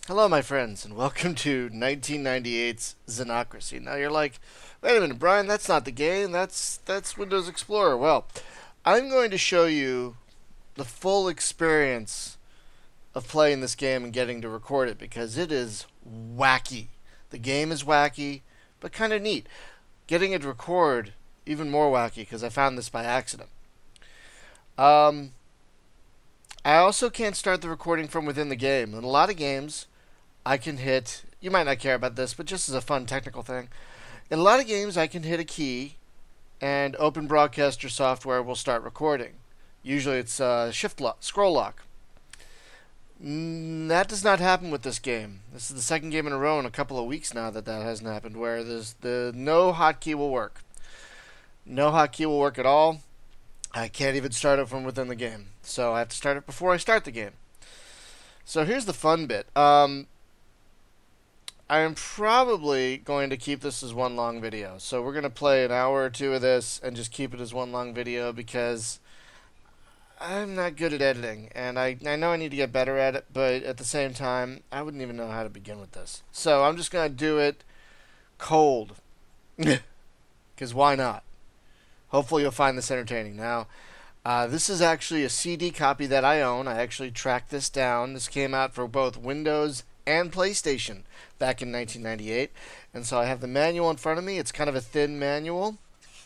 Hello, my friends, and welcome to 1998's Xenocracy. Now you're like, wait a minute, Brian, that's not the game. That's Windows Explorer. Well, I'm going to show you the full experience of playing this game and getting to record it because it is wacky. The game is wacky, but kind of neat. Getting it to record even more wacky because I found this by accident. Um, I also can't start the recording from within the game. In a lot of games, I can hit. You might not care about this, but just as a fun technical thing, in a lot of games, I can hit a key, and Open Broadcaster software will start recording. Usually, it's shift lock, scroll lock. That does not happen with this game. This is the second game in a row in a couple of weeks now that hasn't happened. Where the no hotkey will work. No hotkey will work at all. I can't even start it from within the game, so I have to start it before I start the game. So here's the fun bit. I am probably going to keep this as one long video. So we're going to play an hour or two of this and just keep it as one long video because I'm not good at editing. And I know I need to get better at it, but at the same time, I wouldn't even know how to begin with this. So I'm just going to do it cold. Because why not? Hopefully you'll find this entertaining. Now, this is actually a CD copy that I own. I actually tracked this down. This came out for both Windows and PlayStation back in 1998. And so I have the manual in front of me. It's kind of a thin manual.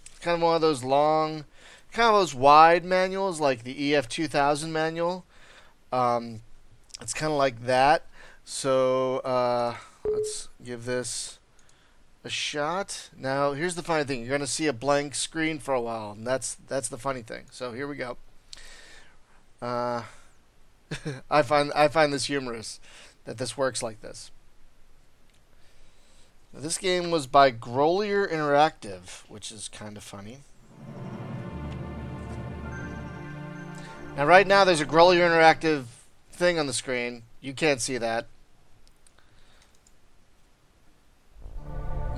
It's kind of one of those long, kind of those wide manuals like the EF2000 manual. It's kind of like that. So let's give this a shot. Now, here's the funny thing. You're going to see a blank screen for a while, and that's the funny thing. So here we go. I find this humorous that this works like this. Now, this game was by Grolier Interactive, which is kind of funny. Now, right now, there's a Grolier Interactive thing on the screen. You can't see that.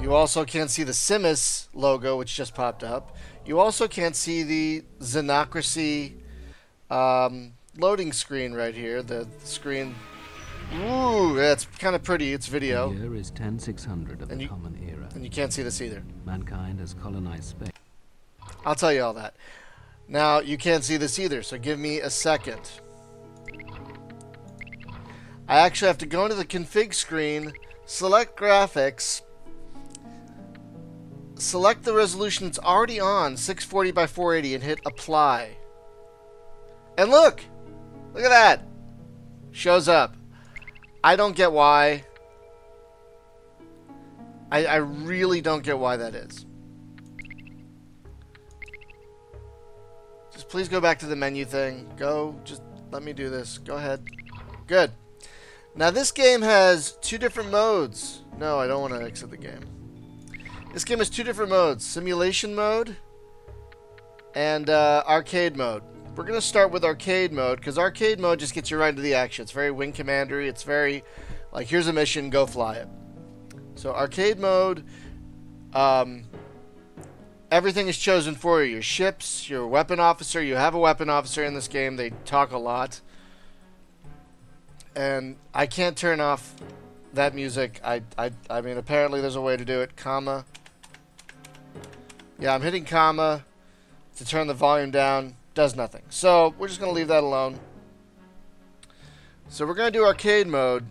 You also can't see the Simus logo, which just popped up. You also can't see the Xenocracy loading screen right here. The screen. Ooh, that's kind of pretty. It's video. The year is 10600 of the Common Era. And you can't see this either. Mankind has colonized space. I'll tell you all that. Now, you can't see this either, so give me a second. I actually have to go into the config screen, select graphics, select the resolution it's already on, 640 by 480, and hit apply. And look! Look at that! Shows up. I don't get why. I really don't get why that is. Just please go back to the menu thing. Just let me do this. Go ahead. Good. Now this game has two different modes. No, I don't want to exit the game. This game has two different modes. Simulation mode and arcade mode. We're going to start with arcade mode because arcade mode just gets you right into the action. It's very Wing Commandery. It's very, like, here's a mission, go fly it. So arcade mode, everything is chosen for you. Your ships, your weapon officer. You have a weapon officer in this game. They talk a lot. And I can't turn off that music. I mean, apparently there's a way to do it. Comma. Yeah, I'm hitting comma to turn the volume down. Does nothing. So we're just going to leave that alone. So we're going to do arcade mode.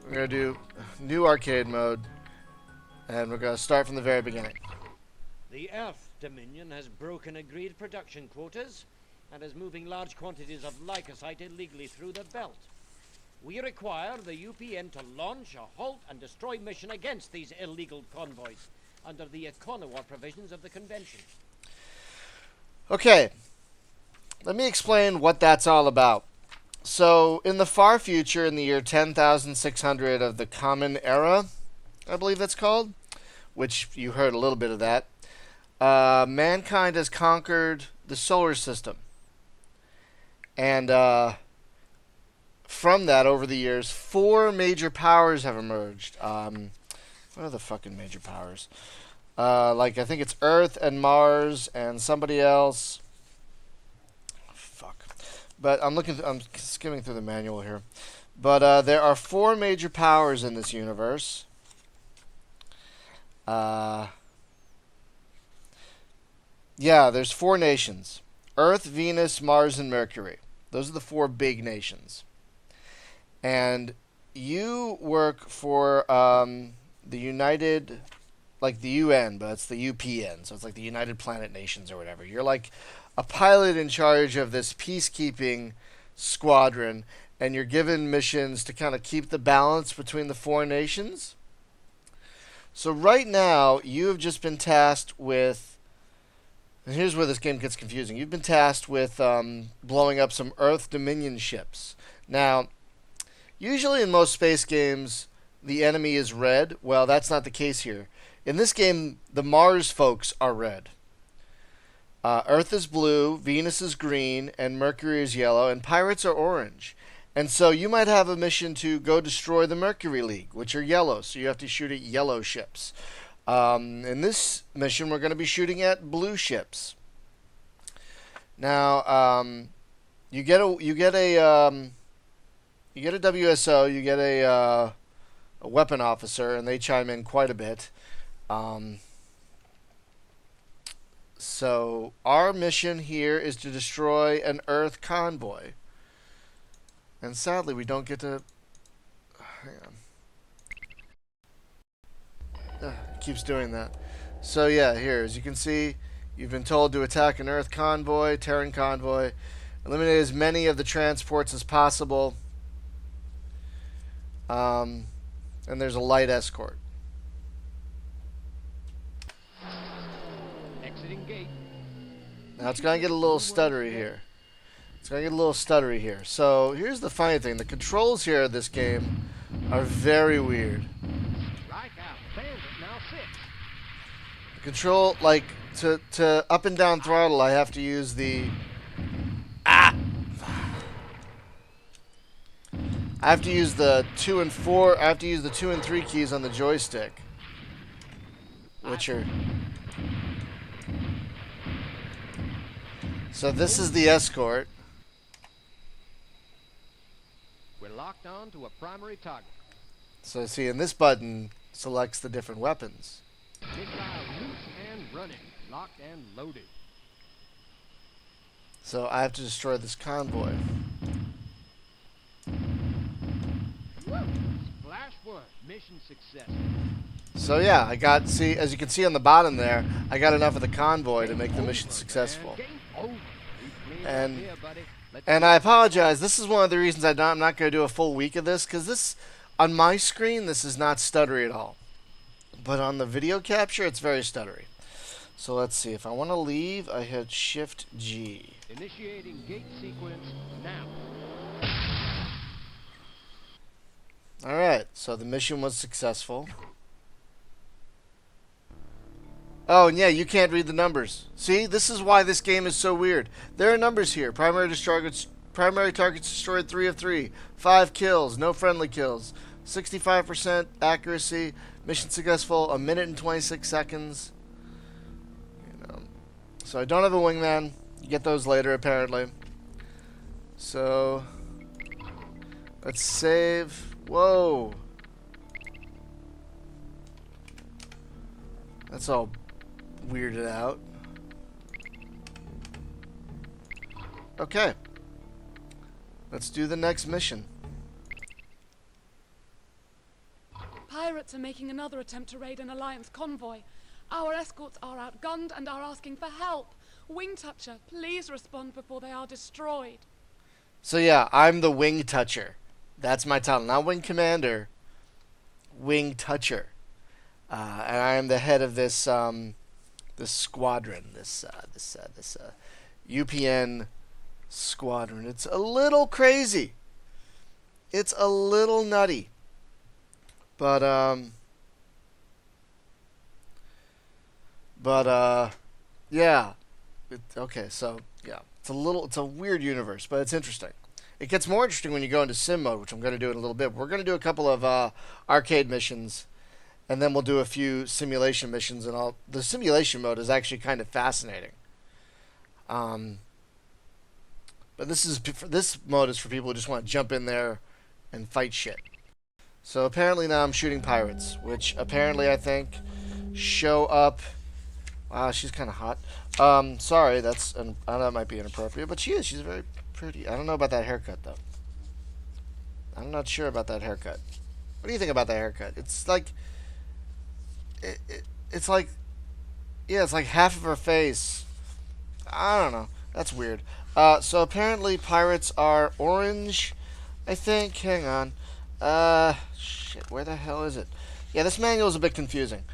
We're going to do new arcade mode. And we're going to start from the very beginning. The Earth Dominion has broken agreed production quotas and is moving large quantities of lycosite illegally through the belt. We require the UPN to launch a halt and destroy mission against these illegal convoys under the Econowar provisions of the convention. Okay, let me explain what that's all about. So, in the far future, in the year 10,600 of the Common Era, I believe that's called, which you heard a little bit of that, mankind has conquered the solar system. And from that, over the years, 4 major powers have emerged. What are the fucking major powers? Like, I think it's Earth and Mars and somebody else. Fuck. But I'm skimming through the manual here. But there are 4 major powers in this universe. Yeah, there's 4 nations: Earth, Venus, Mars, and Mercury. Those are the 4 big nations. And you work for the United, like the UN, but it's the UPN, so it's like the United Planet Nations or whatever. You're like a pilot in charge of this peacekeeping squadron, and you're given missions to kind of keep the balance between the 4 nations. So right now, you have just been tasked with, and here's where this game gets confusing. You've been tasked with blowing up some Earth Dominion ships. Now, usually in most space games, the enemy is red. Well, that's not the case here. In this game, the Mars folks are red. Earth is blue, Venus is green, and Mercury is yellow, and pirates are orange. And so you might have a mission to go destroy the Mercury League, which are yellow, so you have to shoot at yellow ships. In this mission, we're going to be shooting at blue ships. Now, you get a WSO, you get a weapon officer, and they chime in quite a bit. So our mission here is to destroy an Earth convoy. And sadly, we don't get to... Hang on. It keeps doing that. So yeah, here, as you can see, you've been told to attack an Earth convoy, Terran convoy, eliminate as many of the transports as possible. And there's a light escort. Exiting gate. Now it's going to get a little stuttery here. So here's the funny thing. The controls here of this game are very weird. Strike out. Bandit now 6. The control, like, to up and down throttle, I have to use the... I have to use the 2 and 4... I have to use the 2 and 3 keys on the joystick. Which are... So this is the escort. We're locked on to a primary target. So see, and this button selects the different weapons. Missile loose and running. Locked and loaded. So I have to destroy this convoy. Splash 1. Mission success. So yeah, I got, see, as you can see on the bottom there, I got enough of the convoy to make the mission successful. And I apologize, this is one of the reasons I'm not going to do a full week of this, because this, on my screen, this is not stuttery at all. But on the video capture, it's very stuttery. So let's see, if I want to leave, I hit Shift G. Initiating gate sequence now. Alright, so the mission was successful. Oh, and yeah, you can't read the numbers. See, this is why this game is so weird. There are numbers here. Primary targets destroyed 3 of 3. 5 kills, no friendly kills. 65% accuracy. Mission successful, 1 minute and 26 seconds. So I don't have a wingman. You get those later, apparently. So let's save. Whoa. That's all weirded out. Okay. Let's do the next mission. Pirates are making another attempt to raid an Alliance convoy. Our escorts are outgunned and are asking for help. Wing Toucher, please respond before they are destroyed. So yeah, I'm the Wing Toucher. That's my title. Not Wing Commander. Wing Toucher. And I am the head of this this squadron, this UPN squadron. It's a little crazy. It's a little nutty. But yeah. Okay, so yeah, it's a weird universe, but it's interesting. It gets more interesting when you go into sim mode, which I'm going to do in a little bit. We're going to do a couple of arcade missions, and then we'll do a few simulation missions. And the simulation mode is actually kind of fascinating. But this mode is for people who just want to jump in there and fight shit. So apparently now I'm shooting pirates, which apparently I think show up. Wow, she's kind of hot. Sorry, I know that might be inappropriate, but she is. She's very pretty. I don't know about that haircut though. I'm not sure about that haircut. What do you think about that haircut? It's like, it's like, yeah, it's like half of her face. I don't know. That's weird. So apparently pirates are orange, I think. Hang on. Shit, where the hell is it? Yeah, this manual is a bit confusing.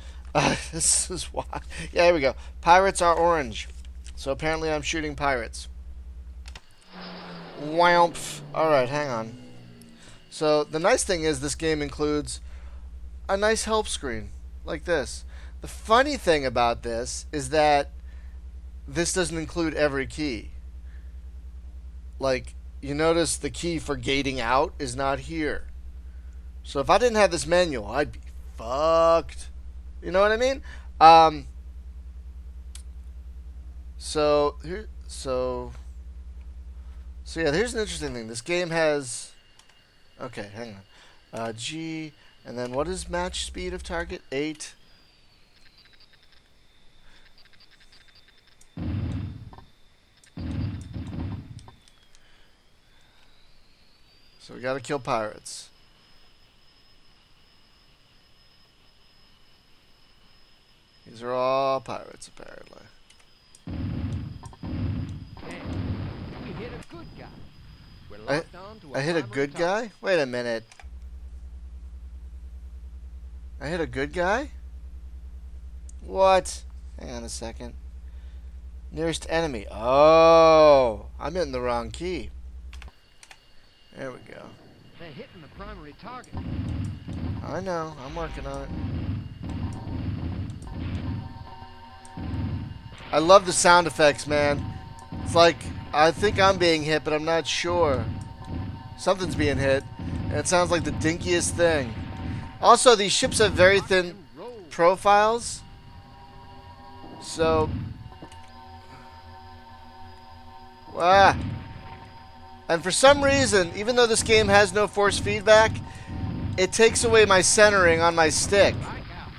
This is why. Yeah, here we go. Pirates are orange. So apparently I'm shooting pirates. Whomp. Alright, hang on. So the nice thing is this game includes a nice help screen, like this. The funny thing about this is that this doesn't include every key. Like, you notice the key for gating out is not here. So if I didn't have this manual, I'd be fucked. You know what I mean? So yeah, here's an interesting thing. This game has, okay, hang on. G, and then what is match speed of target? 8. So we gotta kill pirates. These are all pirates, apparently. We hit a good guy. We're locked on to I hit a primary good target. guy? Wait a minute. I hit a good guy? What? Hang on a second. Nearest enemy. Oh, I'm hitting the wrong key. There we go. They're hitting the primary target. I know. I'm working on it. I love the sound effects, man. It's like, I think I'm being hit, but I'm not sure. Something's being hit, and it sounds like the dinkiest thing. Also, these ships have very thin profiles. So... And for some reason, even though this game has no force feedback, it takes away my centering on my stick. Strike out.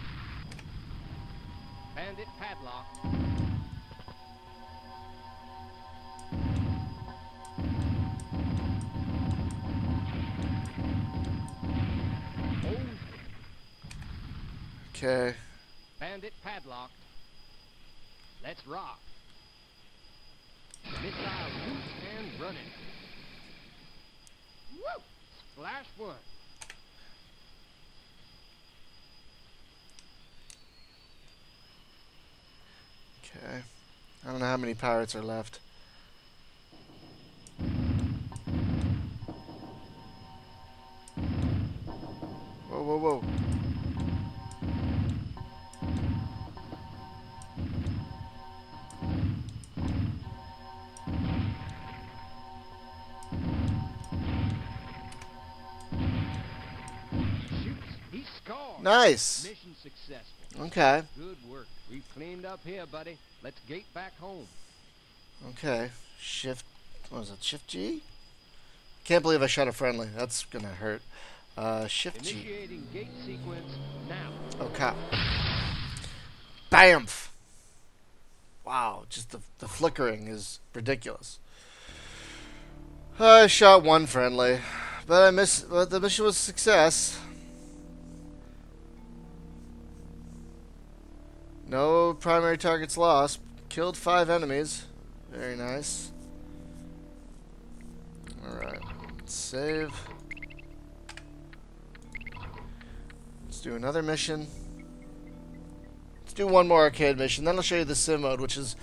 Bandit padlock. Okay. Bandit padlocked. Let's rock. Missile loose and running. Woo! Splash one. Okay. I don't know how many pirates are left. Whoa, whoa, whoa. Shoots. He scored. Nice. Mission successful. Okay. Good work. We've cleaned up here, buddy. Let's gate back home. Okay. Shift. What was it? Shift G? Can't believe I shot a friendly. That's gonna hurt. Shift G. Initiating gate sequence now. Okay. Bamf. Wow. Just the flickering is ridiculous. I shot one friendly, but I missed. But the mission was a success. No primary targets lost. Killed 5 enemies. Very nice. Alright. Save. Let's do another mission. Let's do one more arcade mission. Then I'll show you the sim mode, which is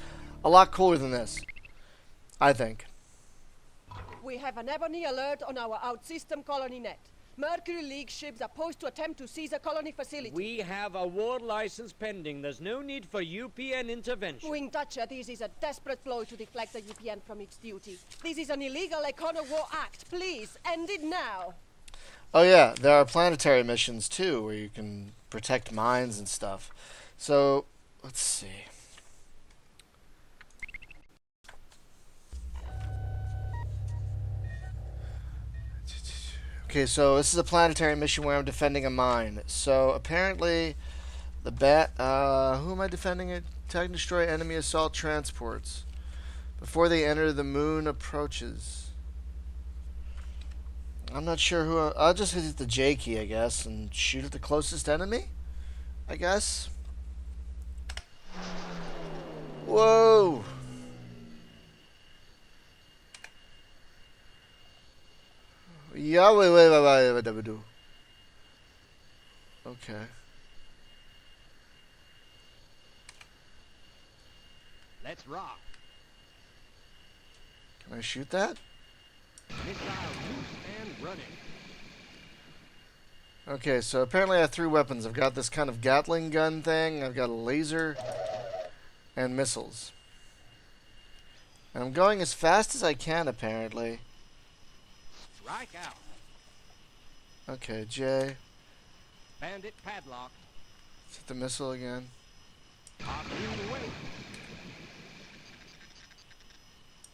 a lot cooler than this. I think. We have an ebony alert on our out-system colony net. Mercury League ships are posed to attempt to seize a colony facility. We have a war license pending. There's no need for UPN intervention. Wing Dutcher, this is a desperate ploy to deflect the UPN from its duty. This is an illegal Econo War Act. Please, end it now. Oh yeah, there are planetary missions too, where you can protect mines and stuff. So, let's see. Okay, so this is a planetary mission where I'm defending a mine. So apparently, the who am I defending it? Attack and destroy enemy assault transports before they enter the moon approaches. I'm not sure who. I'll just hit the J key, I guess, and shoot at the closest enemy. I guess. Whoa. Yeah, wait. Okay. Let's rock. Can I shoot that? Missile loose and running. Okay, so apparently I have 3 weapons. I've got this kind of Gatling gun thing, I've got a laser, and missiles. And I'm going as fast as I can, apparently. Strike out. Okay, J. Bandit padlock. Let's hit the missile again. Top green away.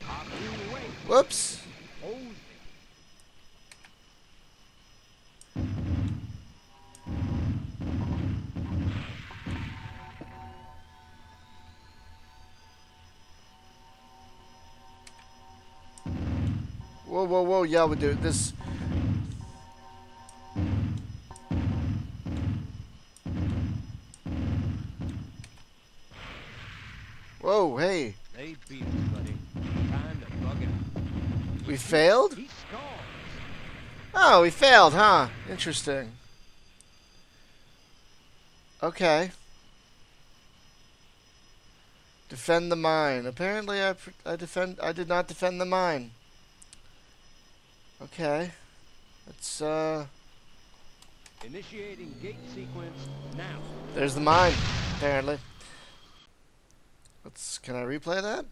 Top green away. Whoops! Hold it. Whoa, yeah, we do this. Whoa, hey. They beat us, buddy. Time to bug out. We failed? He scores. Oh, we failed, huh? Interesting. Okay. Defend the mine. Apparently I did not defend the mine. Okay. Let's Initiating gate sequence now. there's the mine, apparently. Can I replay that?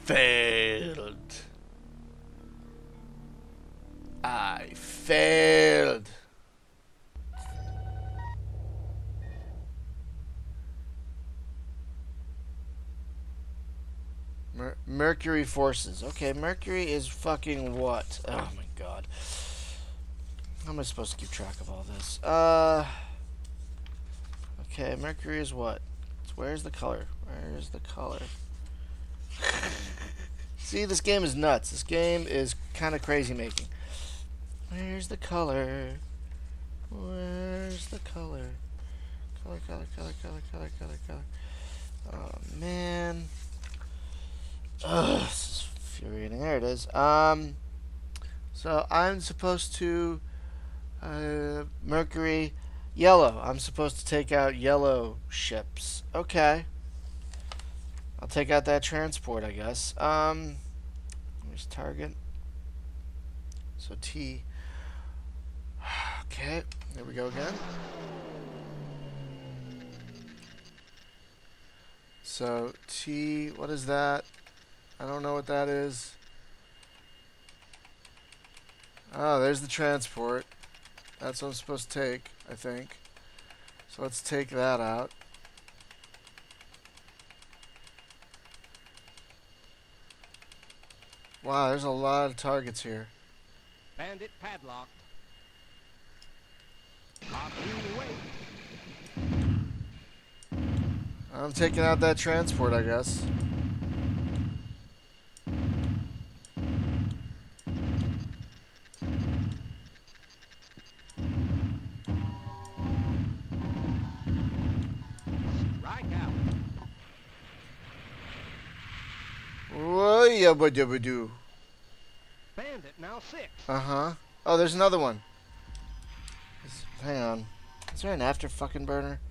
Failed. I failed. Mercury forces. Okay, Mercury is fucking what? Oh my god. How am I supposed to keep track of all this? Okay, Mercury is what? Where's the color? Where's the color? See, this game is nuts. This game is kind of crazy making. Where's the color? Where's the color? Color. Oh, man. Ugh, this is infuriating. There it is. So I'm supposed to Mercury yellow. I'm supposed to take out yellow ships. Okay. I'll take out that transport, I guess. There's target. So T. Okay, there we go again. So T, what is that? I don't know what that is. Oh, there's the transport. That's what I'm supposed to take, I think. So let's take that out. Wow, there's a lot of targets here. Bandit padlock. Top green away. I'm taking out that transport, I guess. Strike out. Whoa, yeah, ba-da-ba-doo. Bandit now 6. Uh-huh. Oh, there's another one. Hang on. Is there an after fucking burner?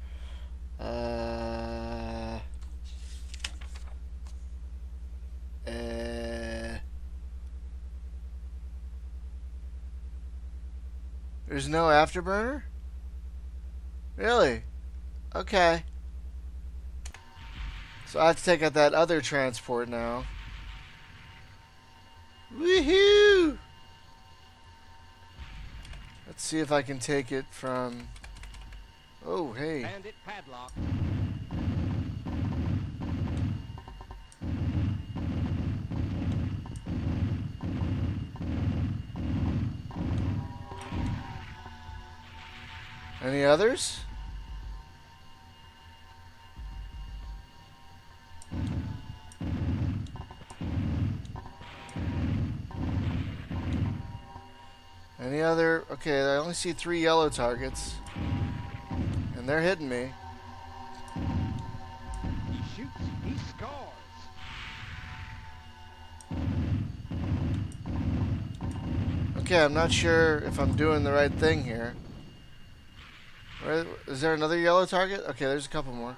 There's no afterburner? Really? Okay. So I have to take out that other transport now. Woohoo! Let's see if I can take it from... Oh, hey. Bandit padlock. Any others? Any other? Okay, I only see 3 yellow targets. And they're hitting me. He shoots, he scores. Okay, I'm not sure if I'm doing the right thing here. Is there another yellow target? Okay, there's a couple more.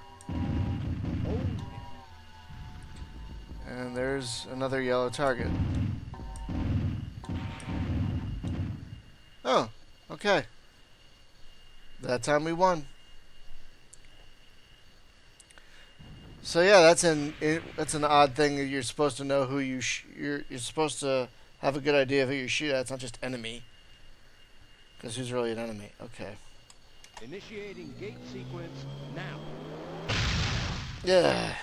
And there's another yellow target. Oh, okay. That time we won. So yeah, that's an odd thing that you're supposed to know who you're supposed to have a good idea of who you shoot at. It's not just enemy. Because who's really an enemy? Okay. Initiating gate sequence now. Yeah.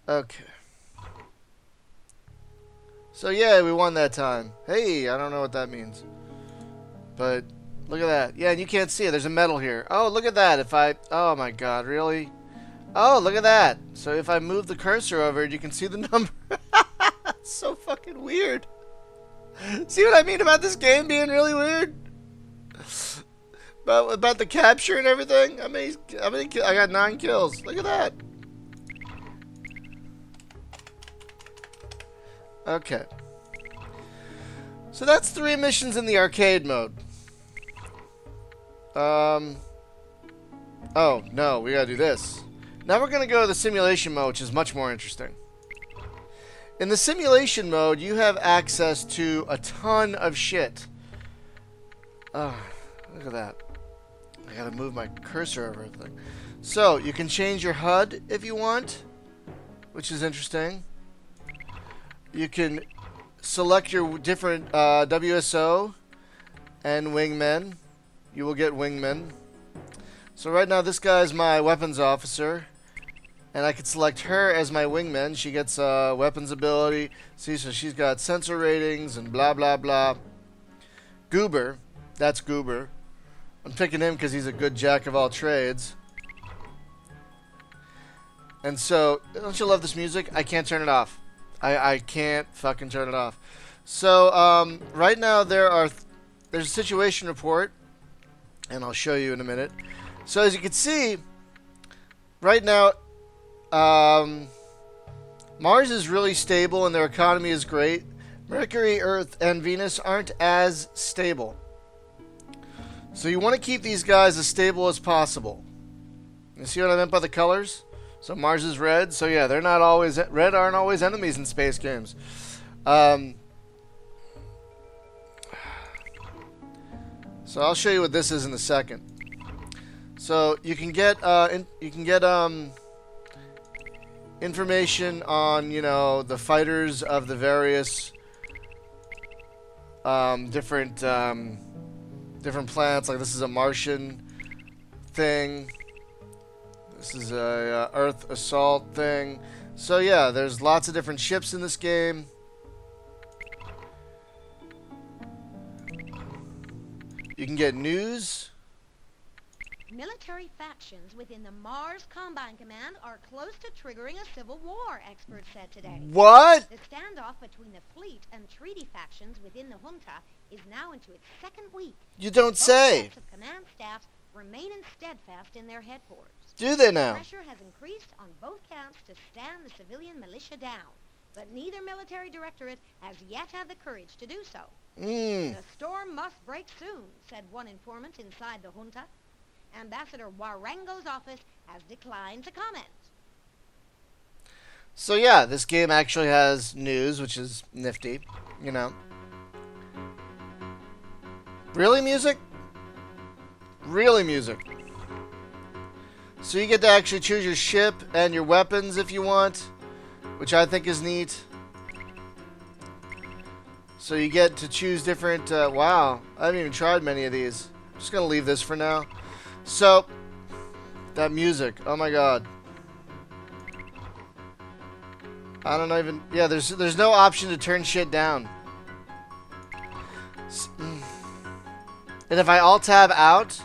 Okay. So yeah, we won that time. Hey, I don't know what that means. But look at that. Yeah, and you can't see it. There's a medal here. Oh, look at that. Oh my god, really? Oh, look at that. So if I move the cursor over it, you can see the number. That's so fucking weird. See what I mean about this game being really weird? About the capture and everything? I got 9 kills. Look at that. Okay. So that's 3 missions in the arcade mode. Oh, no, we gotta do this. Now we're gonna go to the simulation mode, which is much more interesting. In the simulation mode, you have access to a ton of shit. Oh, look at that. I gotta move my cursor over everything. So, you can change your HUD if you want, which is interesting. You can select your different WSO and wingmen. You will get wingmen. So right now this guy is my weapons officer. And I could select her as my wingman. She gets weapons ability. See, so she's got sensor ratings and blah, blah, blah. Goober. That's Goober. I'm picking him because he's a good jack of all trades. And so, don't you love this music? I can't turn it off. I can't fucking turn it off. So, right now there's a situation report. And I'll show you in a minute. So, as you can see, right now, Mars is really stable and their economy is great. Mercury, Earth, and Venus aren't as stable. So you want to keep these guys as stable as possible. You see what I meant by the colors? So Mars is red. So yeah, they're not always red. Aren't always enemies in space games. So I'll show you what this is in a second. So you can get information on, you know, the fighters of the various different planets. Like this is a Martian thing. This is a Earth assault thing. So yeah, there's lots of different ships in this game. You can get news. Military factions within the Mars Combine Command are close to triggering a civil war, experts said today. What? The standoff between the fleet and treaty factions within the junta is now into its 2nd week. You don't say. Both sets of command staffs remaining steadfast in their headquarters. Do they now? Pressure has increased on both camps to stand the civilian militia down, but neither military directorate has yet had the courage to do so. The storm must break soon, said one informant inside the junta. Ambassador Warango's office has declined to comment. So yeah, this game actually has news, which is nifty, you know. Really, music? Really, music. So you get to actually choose your ship and your weapons if you want, which I think is neat. So you get to choose different, wow, I haven't even tried many of these. I'm just gonna leave this for now. So, that music, oh my god. I don't even, yeah, there's no option to turn shit down. And if I Alt-Tab out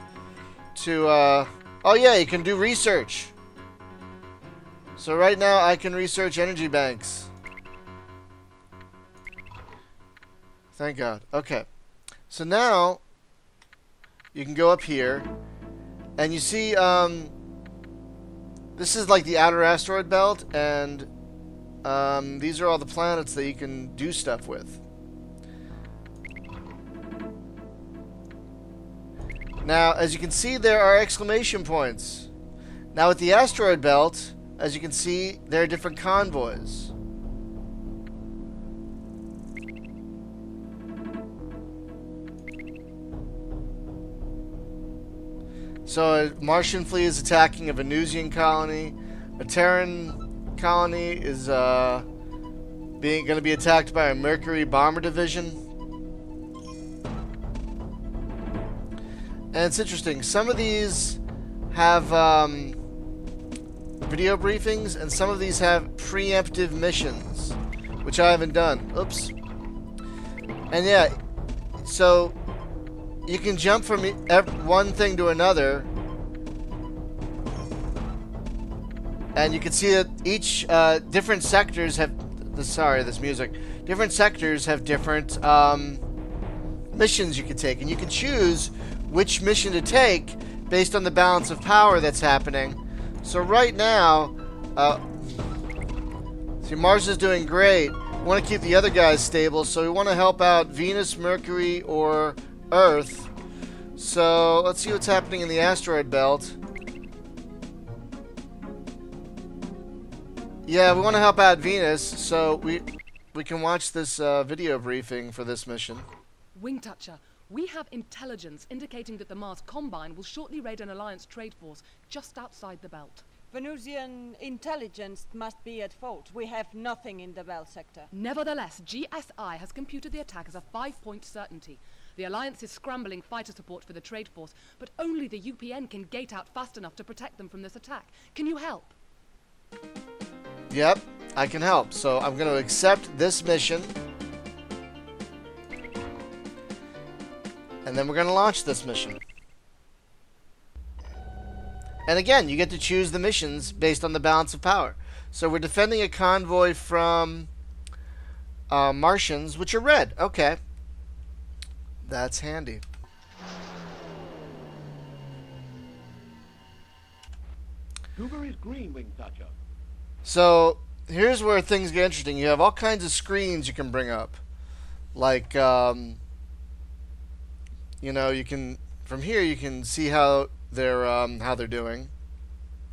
to, oh yeah, you can do research. So right now I can research energy banks. Thank God. Okay. So now you can go up here and you see this is like the outer asteroid belt, and these are all the planets that you can do stuff with. Now, as you can see, there are exclamation points. Now, with the asteroid belt, as you can see, there are different convoys. So, a Martian fleet is attacking a Venusian colony. A Terran colony is going to be attacked by a Mercury bomber division. And it's interesting. Some of these have video briefings, and some of these have preemptive missions, which I haven't done. Oops. And yeah, so you can jump from one thing to another, and you can see that each different sectors have. Sorry, this music. Different sectors have different missions you can take, and you can choose which mission to take based on the balance of power that's happening. So right now, see, Mars is doing great. We want to keep the other guys stable, so we want to help out Venus, Mercury, or Earth. So let's see what's happening in the asteroid belt. Yeah, we want to help out Venus, so we can watch this video briefing for this mission. Wingtoucher, we have intelligence indicating that the Mars Combine will shortly raid an Alliance trade force just outside the belt. Venusian intelligence must be at fault. We have nothing in the belt sector. Nevertheless, GSI has computed the attack as a 5-point certainty. The Alliance is scrambling fighter support for the trade force, but only the UPN can gate out fast enough to protect them from this attack. Can you help? Yep, I can help. So I'm going to accept this mission. And then we're going to launch this mission. And again, you get to choose the missions based on the balance of power. So we're defending a convoy from Martians, which are red. Okay. That's handy. Cougar is green, Wingtoucher. So here's where things get interesting. You have all kinds of screens you can bring up. Like, you know, you can, from here you can see how they're doing.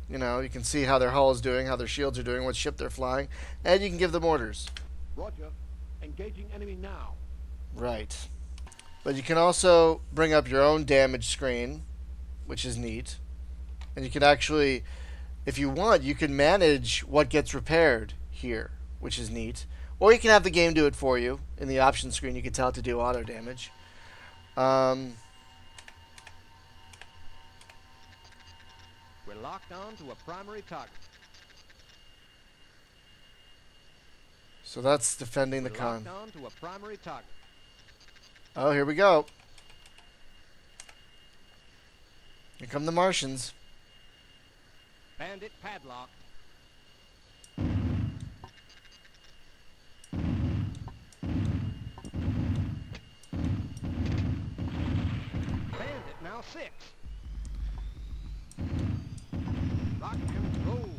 You know, you can see how their hull is doing, how their shields are doing, what ship they're flying, and you can give them orders. Roger. Engaging enemy now. Right. But you can also bring up your own damage screen, which is neat. And you can actually, if you want, you can manage what gets repaired here, which is neat. Or you can have the game do it for you. In the options screen, you can tell it to do auto damage. We're locked on to a primary target. So that's defending the We're con. locked on to a primary target. Oh, here we go. Here come the Martians. Bandit padlocked. Bandit now 6. Rock and roll.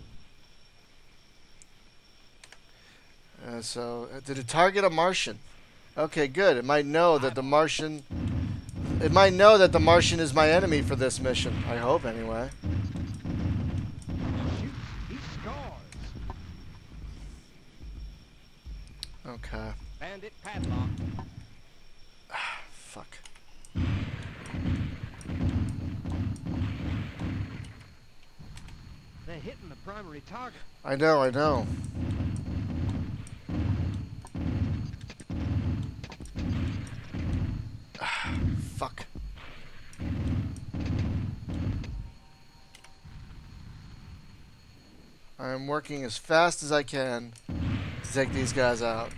Did it target a Martian? Okay, good. It might know that the Martian... It might know that the Martian is my enemy for this mission. I hope, anyway. He scores. Okay. Bandit padlocked. Fuck. They're hitting the primary target. I know. Fuck. I'm working as fast as I can to take these guys out.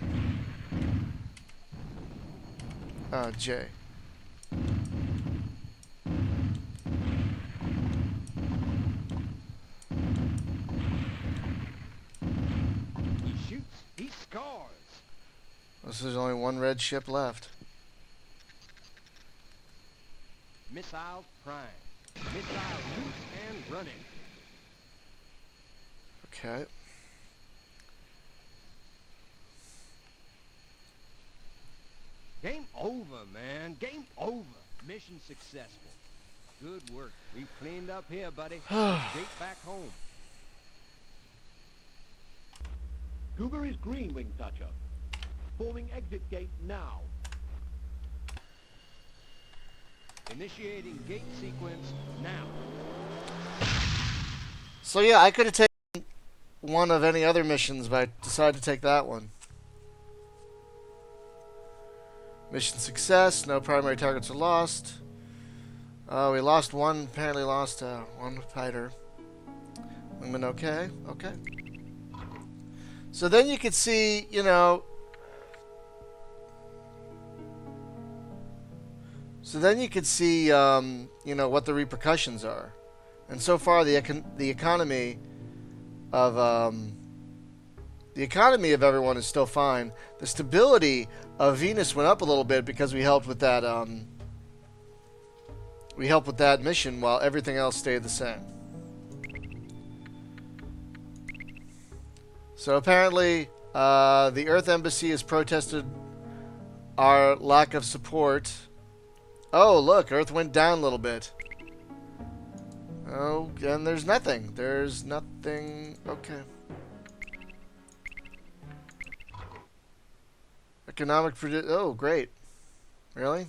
Oh, Jay. This is only one red ship left. Missiles prime. Missiles loose and running. Okay. Game over, man. Game over. Mission successful. Good work. We've cleaned up here, buddy. Straight back home. Cougar is green, Wing Toucher. Forming exit gate now. Initiating gate sequence now. So yeah, I could have taken one of any other missions, but I decided to take that one. Mission success. No primary targets are lost. We lost one. Apparently lost one fighter. Wingman okay. Okay. So then you could see, you know... So then you could see, you know, what the repercussions are. And so far, the economy of everyone is still fine. The stability of Venus went up a little bit because we helped with that. We helped with that mission while everything else stayed the same. So apparently, the Earth Embassy has protested our lack of support. Oh, look, Earth went down a little bit. Oh, and there's nothing. There's nothing. Okay. Economic oh, great. Really?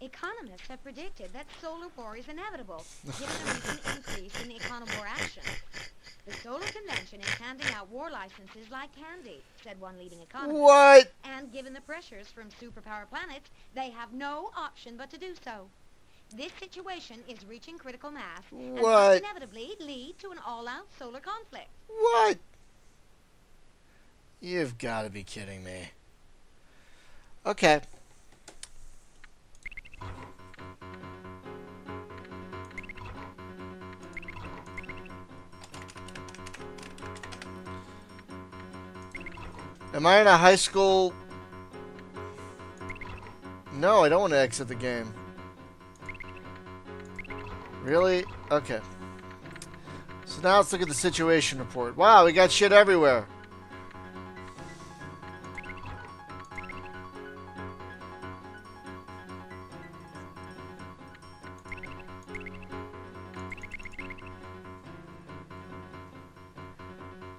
Economists have predicted that solar war is inevitable, given the recent increase in economwar action. The Solar Convention is handing out war licenses like candy, said one leading economist. What? And given the pressures from superpower planets, they have no option but to do so. This situation is reaching critical mass and must inevitably lead to an all-out solar conflict. What? You've got to be kidding me. Okay. Am I in a high school? No, I don't want to exit the game. Really? Okay. So now let's look at the situation report. Wow, we got shit everywhere.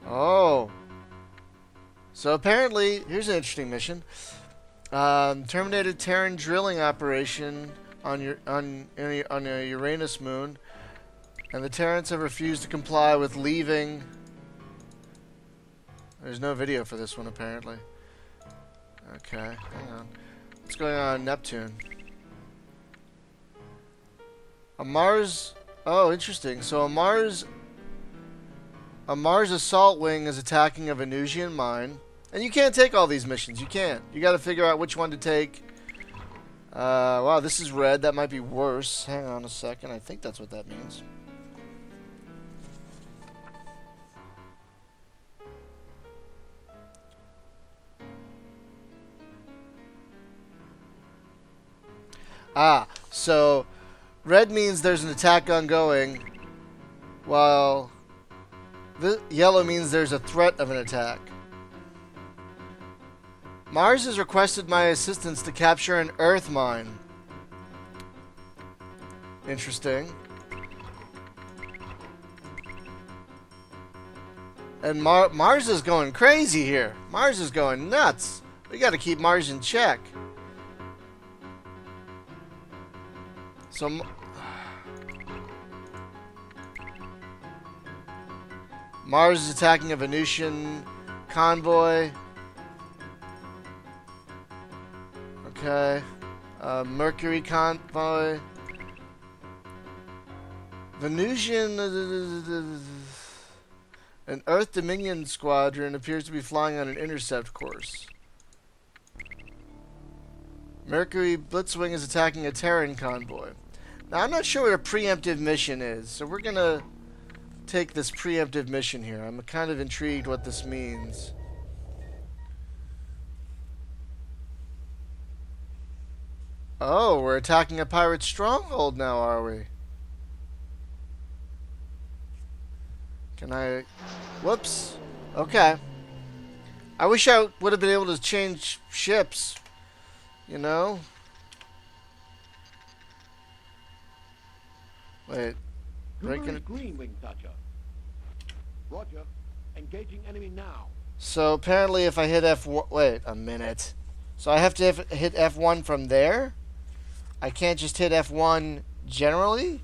Oh. So apparently, here's an interesting mission. Terminated Terran drilling operation on a Uranus moon, and the Terrans have refused to comply with leaving. There's no video for this one apparently. Okay, hang on. What's going on Neptune? A Mars. Oh, interesting. So a Mars assault wing is attacking a Venusian mine. And you can't take all these missions. You can't. You got to figure out which one to take. Wow, this is red. That might be worse. Hang on a second. I think that's what that means. Ah, so red means there's an attack ongoing, while the yellow means there's a threat of an attack. Mars has requested my assistance to capture an Earth mine. Interesting. And Mars is going crazy here. Mars is going nuts. We got to keep Mars in check. So Mars is attacking a Venusian convoy. Okay. Mercury convoy. Venusian. An Earth Dominion squadron appears to be flying on an intercept course. Mercury Blitzwing is attacking a Terran convoy. Now, I'm not sure what a preemptive mission is, so we're going to take this preemptive mission here. I'm kind of intrigued what this means. Oh, we're attacking a pirate stronghold now, are we? Can I... Whoops. Okay. I wish I would have been able to change ships. You know? Wait. Cougar Breaking is it. green, Wing Toucher. Roger. Engaging enemy now. So apparently if I hit F1... Wait a minute. So I have to hit F1 from there? I can't just hit F1 generally?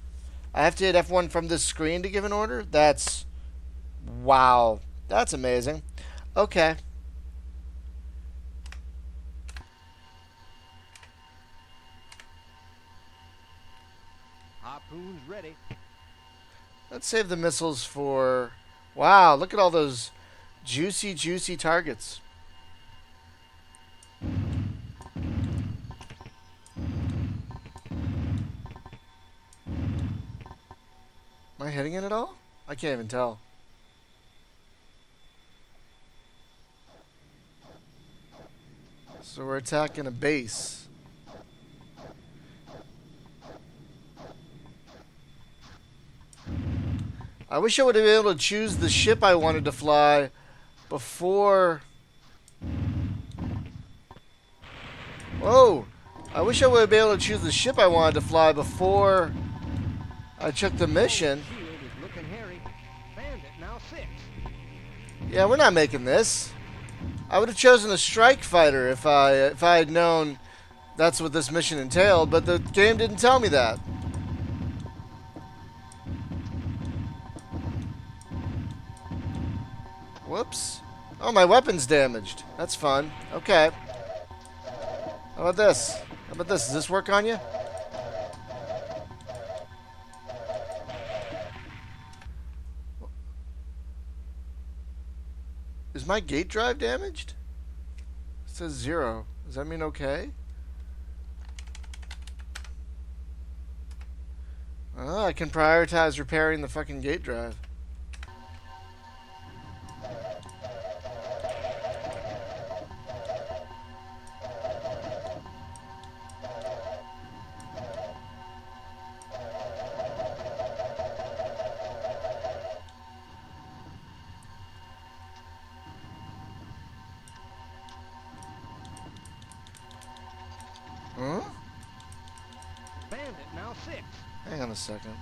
I have to hit F1 from this screen to give an order? That's... Wow. That's amazing. Okay. Harpoon's ready. Let's save the missiles for... Wow, look at all those juicy, juicy targets. Am I hitting it at all? I can't even tell. So we're attacking a base. I wish I would have been able to choose the ship I wanted to fly before... Whoa! I wish I would have been able to choose the ship I wanted to fly before I took the mission. Shield is looking hairy. Bandit now 6. Yeah, we're not making this. I would have chosen a strike fighter if I had known that's what this mission entailed, but the game didn't tell me that. Whoops. Oh, my weapon's damaged. That's fun. Okay. How about this? How about this? Does this work on you? Is my gate drive damaged? It says 0. Does that mean okay? Oh, I can prioritize repairing the fucking gate drive. Huh? Bandit now 6. Hang on a second.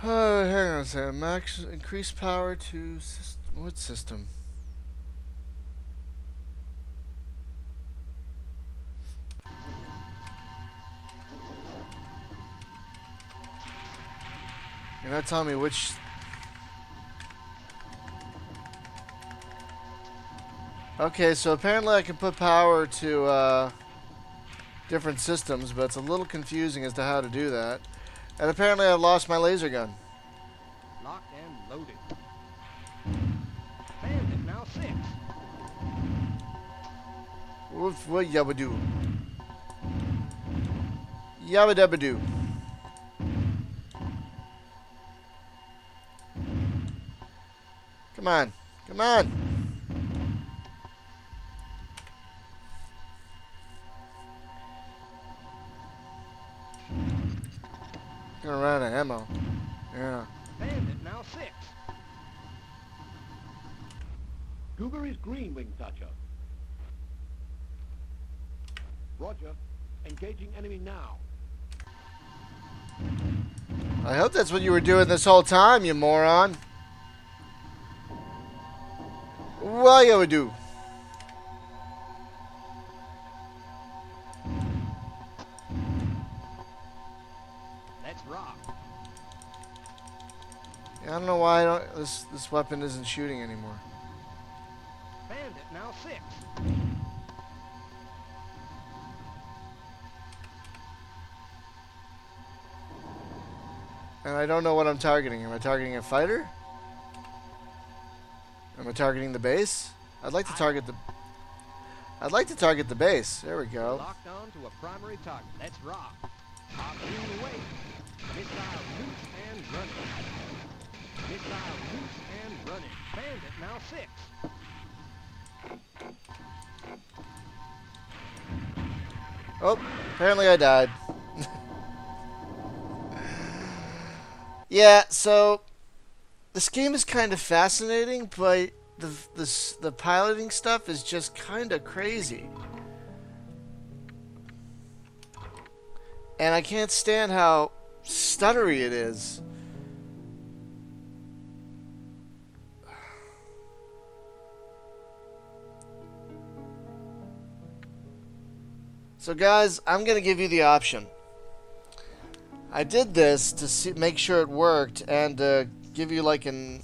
Hang on a second. Max increase power to what system? You're not telling me which. Okay, so apparently I can put power to different systems, but it's a little confusing as to how to do that. And apparently I've lost my laser gun. Locked and loaded. Bandit now 6. Woof, what yabba-doo. Yabba-dabba-doo. Come on. Come on. Gonna run out of ammo. Yeah. Bandit now 6. Cougar is green, Wing Toucher. Roger. Engaging enemy now. I hope that's what you were doing this whole time, you moron. What you would do? Let's rock. Yeah, I don't know why this weapon isn't shooting anymore. Bandit now 6. And I don't know what I'm targeting. Am I targeting a fighter? Am I targeting the base? I'd like to target the base. There we go. Locked on to a primary target. Let's rock. Harpoon away. Missile loose and running. Missile loose and running. Bandit now 6. Oh, apparently I died. Yeah, so this game is kind of fascinating, but the piloting stuff is just kind of crazy. And I can't stand how stuttery it is. So guys, I'm going to give you the option. I did this to make sure it worked and to give you like an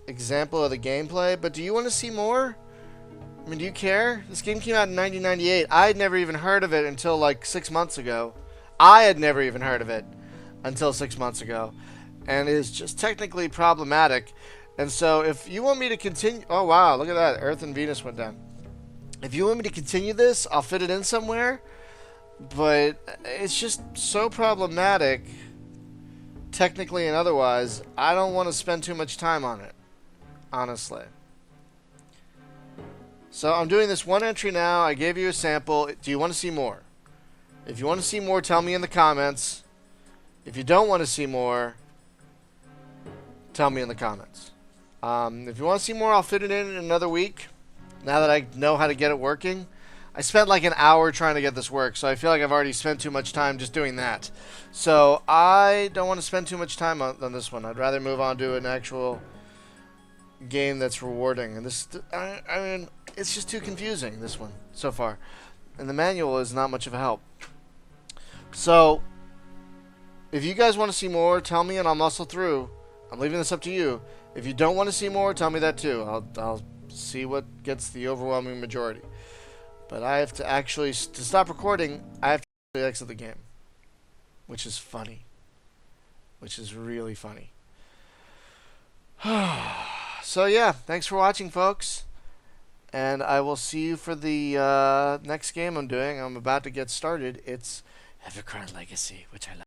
example of the gameplay, but do you want to see more? I mean, do you care? This game came out in 1998. I had never even heard of it until like 6 months ago. I had never even heard of it until 6 months ago. And it's just technically problematic. And so if you want me to continue... Oh, wow. Look at that. Earth and Venus went down. If you want me to continue this, I'll fit it in somewhere. But it's just so problematic, technically and otherwise. I don't want to spend too much time on it, honestly. So I'm doing this one entry now. I gave you a sample. Do you want to see more? If you want to see more, tell me in the comments. If you don't want to see more, tell me in the comments. If you want to see more, I'll fit it in another week. Now that I know how to get it working. I spent like an hour trying to get this work, so I feel like I've already spent too much time just doing that. So I don't want to spend too much time on this one. I'd rather move on to an actual game that's rewarding. And this, I mean, it's just too confusing, this one, so far. And the manual is not much of a help. So, if you guys want to see more, tell me and I'll muscle through. I'm leaving this up to you. If you don't want to see more, tell me that too. I'll see what gets the overwhelming majority. But I have to actually, to stop recording, I have to exit the game. Which is funny. Which is really funny. So yeah, thanks for watching, folks. And I will see you for the next game I'm doing. I'm about to get started. It's Evercrown Legacy, which I love.